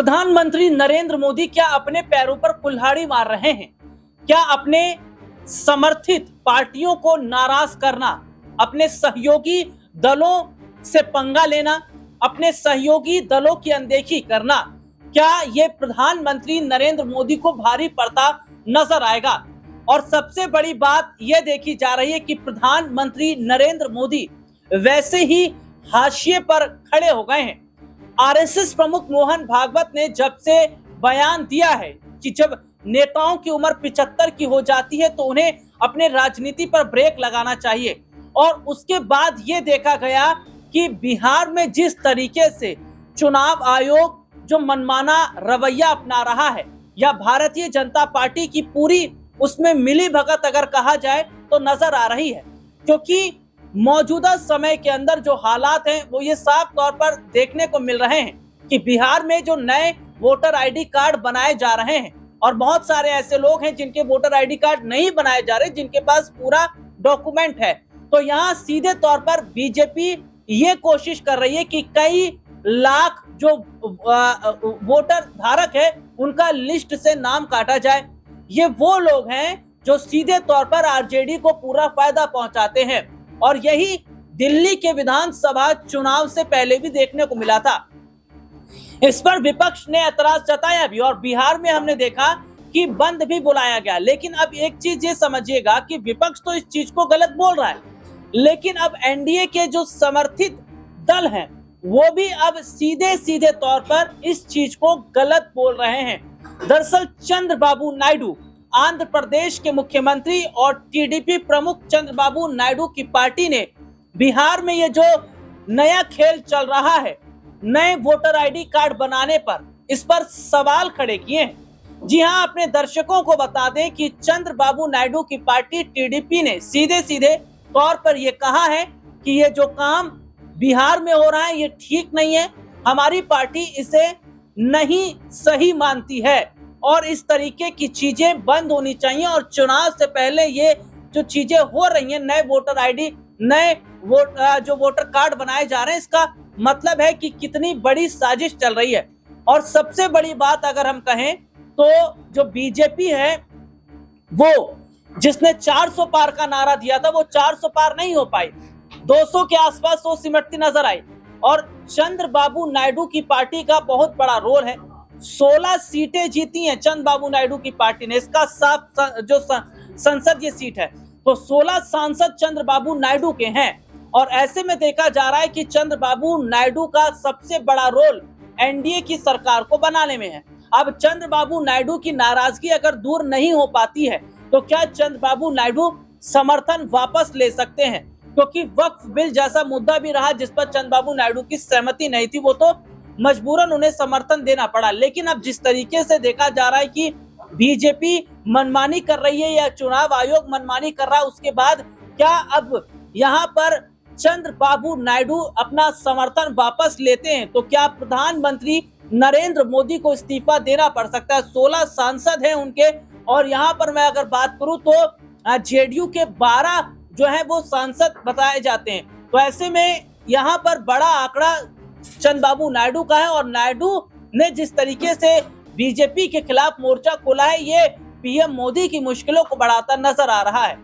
प्रधानमंत्री नरेंद्र मोदी क्या अपने पैरों पर कुल्हाड़ी मार रहे हैं? क्या अपने समर्थित पार्टियों को नाराज करना, अपने सहयोगी दलों से पंगा लेना, अपने सहयोगी दलों की अनदेखी करना, क्या ये प्रधानमंत्री नरेंद्र मोदी को भारी पड़ता नजर आएगा? और सबसे बड़ी बात यह देखी जा रही है कि प्रधानमंत्री नरेंद्र मोदी वैसे ही हाशिए पर खड़े हो गए हैं। आरएसएस प्रमुख मोहन भागवत ने जब से बयान दिया है कि जब नेताओं की उम्र 75 की हो जाती है तो उन्हें अपने राजनीति पर ब्रेक लगाना चाहिए, और उसके बाद ये देखा गया कि बिहार में जिस तरीके से चुनाव आयोग जो मनमाना रवैया अपना रहा है, या भारतीय जनता पार्टी की पूरी उसमें मिली भगत अगर कहा जाए तो नजर आ रही है, क्योंकि मौजूदा समय के अंदर जो हालात हैं वो ये साफ तौर पर देखने को मिल रहे हैं कि बिहार में जो नए वोटर आईडी कार्ड बनाए जा रहे हैं, और बहुत सारे ऐसे लोग हैं जिनके वोटर आईडी कार्ड नहीं बनाए जा रहे, जिनके पास पूरा डॉक्यूमेंट है, तो यहाँ सीधे तौर पर बीजेपी ये कोशिश कर रही है कि कई लाख जो वोटर धारक है उनका लिस्ट से नाम काटा जाए। ये वो लोग हैं जो सीधे तौर पर आरजेडी को पूरा फायदा पहुंचाते हैं, और यही दिल्ली के विधानसभा चुनाव से पहले भी देखने को मिला था। इस पर विपक्ष ने ऐतराज जताया भी, और बिहार में हमने देखा कि बंद भी बुलाया गया। लेकिन अब एक चीज ये समझिएगा कि विपक्ष तो इस चीज को गलत बोल रहा है, लेकिन अब एनडीए के जो समर्थित दल हैं वो भी अब सीधे सीधे तौर पर इस चीज को गलत बोल रहे हैं। दरअसल चंद्रबाबू नायडू, आंध्र प्रदेश के मुख्यमंत्री और टीडीपी प्रमुख चंद्रबाबू नायडू की पार्टी ने बिहार में ये जो नया खेल चल रहा है, नए वोटर आईडी कार्ड बनाने पर, इस पर सवाल खड़े किए हैं। जी हां, अपने दर्शकों को बता दें कि चंद्रबाबू नायडू की पार्टी टीडीपी ने सीधे सीधे तौर पर यह कहा है कि ये जो काम बिहार में हो रहा है ये ठीक नहीं है, हमारी पार्टी इसे नहीं सही मानती है, और इस तरीके की चीजें बंद होनी चाहिए। और चुनाव से पहले ये जो चीजें हो रही हैं, नए वोटर आईडी, नए जो वोटर कार्ड बनाए जा रहे हैं, इसका मतलब है कि कितनी बड़ी साजिश चल रही है। और सबसे बड़ी बात अगर हम कहें तो जो बीजेपी है वो जिसने 400 पार का नारा दिया था वो 400 पार नहीं हो पाई, 200 के आसपास वो सिमटती नजर आई। और चंद्रबाबू नायडू की पार्टी का बहुत बड़ा रोल है, 16 सीटें जीती हैं चंद्रबाबू नायडू की पार्टी ने, इसका साफ जो संसदीय सीट है तो 16 सांसद चंद्रबाबू नायडू के हैं। और ऐसे में देखा जा रहा है कि चंद्रबाबू नायडू का सबसे बड़ा रोल एनडीए की सरकार को बनाने में है। अब चंद्रबाबू नायडू की नाराजगी अगर दूर नहीं हो पाती है तो क्या चंद्रबाबू नायडू समर्थन वापस ले सकते हैं? क्योंकि वक्फ बिल जैसा मुद्दा भी रहा जिस पर चंद्रबाबू नायडू की सहमति नहीं थी, वो तो मजबूरन उन्हें समर्थन देना पड़ा। लेकिन अब जिस तरीके से देखा जा रहा है कि बीजेपी मनमानी कर रही है या चुनाव आयोग मनमानी कर रहा है, उसके बाद क्या अब यहाँ पर चंद्रबाबू नायडू अपना समर्थन वापस लेते हैं तो क्या प्रधानमंत्री नरेंद्र मोदी को इस्तीफा देना पड़ सकता है? 16 सांसद हैं उनके, और यहाँ पर मैं अगर बात करूं तो जेडीयू के 12 जो है वो सांसद बताए जाते हैं। तो ऐसे में यहाँ पर बड़ा आंकड़ा चंद्रबाबू नायडू का है, और नायडू ने जिस तरीके से बीजेपी के खिलाफ मोर्चा खोला है ये पीएम मोदी की मुश्किलों को बढ़ाता नजर आ रहा है।